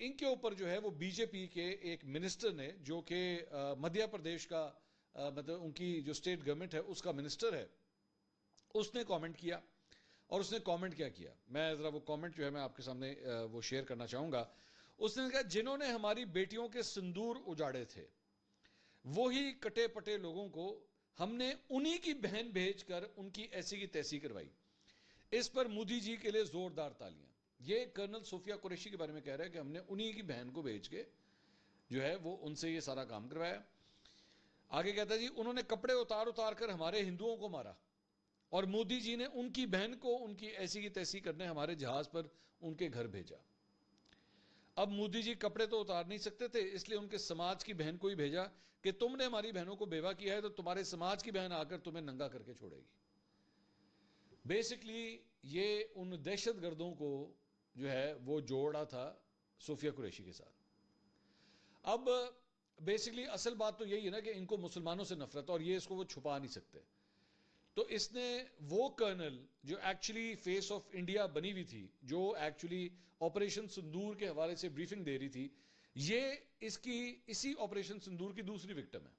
इनके ऊपर जो है वो बीजेपी के एक मिनिस्टर ने, जो कि मध्य प्रदेश का मतलब उनकी जो स्टेट गवर्नमेंट है उसका मिनिस्टर है, उसने कमेंट किया। और उसने कमेंट क्या किया, मैं जरा वो कमेंट जो है मैं आपके सामने वो शेयर करना चाहूंगा। उसने कहा, जिन्होंने हमारी बेटियों के सिंदूर उजाड़े थे वो ही कटे पटे लोगों को हमने उन्हीं की बहन भेजकर उनकी ऐसी की तैसी करवाई। इस पर मोदी जी के लिए जोरदार तालियां। ये कर्नल सोफिया कुरैशी के बारे में कह रहा है कि हमने उन्हीं की बहन को भेज के जो है वो उनसे ये सारा काम करवाया। आगे कहता है जी, उन्होंने कपड़े उतार उतार कर हमारे हिंदुओं को मारा और मोदी जी ने उनकी बहन को उनकी ऐसी की तैसी करने हमारे जहाज पर उनके घर भेजा। अब मोदी जी कपड़े तो उतार नहीं सकते थे, इसलिए उनके समाज की बहन को ही भेजा कि तुमने हमारी बहनों को बेवा किया है तो तुम्हारे समाज की बहन आकर तुम्हें नंगा करके छोड़ेगी। बेसिकली ये उन दहशतगर्दों को जो है वो जोड़ा था सोफिया कुरैशी के साथ। अब बेसिकली असल बात तो यही है ना कि इनको मुसलमानों से नफरत, और ये इसको वो छुपा नहीं सकते। तो इसने वो कर्नल जो एक्चुअली फेस ऑफ इंडिया बनी हुई थी, जो एक्चुअली ऑपरेशन सिंदूर के हवाले से ब्रीफिंग दे रही थी, ये इसकी इसी ऑपरेशन सिंदूर की दूसरी विक्टिम है।